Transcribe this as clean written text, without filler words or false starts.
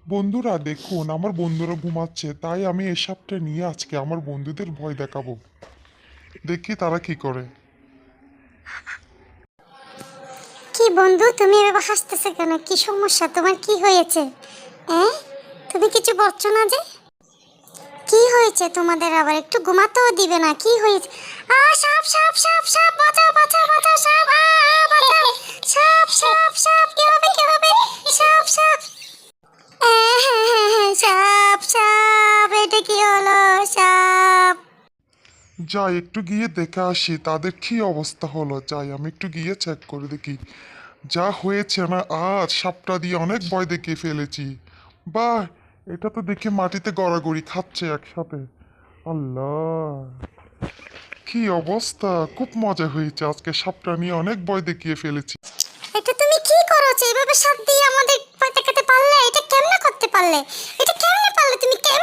বন্ধুরা দেখুন, আমার বন্ধুরা ঘুমাচ্ছে, তাই আমি এই সাপটা নিয়ে আজকে আমার বন্ধুদের ভয় দেখাবো। দেখি তারা কি করে। কি বন্ধু, তুমি এভাবে হাসতেছে কেন? কি সমস্যা তোমার? কি হয়েছে? হ্যাঁ, তুমি কিছু বলছো না যে? কি হয়েছে তোমাদের? আবার একটু ঘুমাতেও দিবে না? কি হয়েছে? সাপ সাপ সাপ সাপ, বাঁচাও বাঁচাও বাঁচাও, সাপ! বাঁচাও! সাপ সাপ সাপ, কি হবে কি হবে? সাপ সাপ! সাপ সাপ, এটা কি হলো? সাপ! যাই একটু গিয়ে দেখে আসি তাদের কি অবস্থা হলো। যাই আমি একটু গিয়ে চেক করে দেখি যা হয়েছে না। আজ সাপটা দিয়ে অনেক ভয় দেখিয়ে ফেলেছি। বাহ, এটা তো দেখে মাটিতে গড়াগড়ি খাচ্ছে একসাথে। আল্লাহ, কি অবস্থা! খুব মজা হয়েছে, আজকে সাপটা নিয়ে অনেক ভয় দেখিয়ে ফেলেছি। এটা তুমি কি করেছো? এভাবে সাপ দিয়ে আমাদের দেখাতে পারলে? এটা কেমনে করতে পারলে?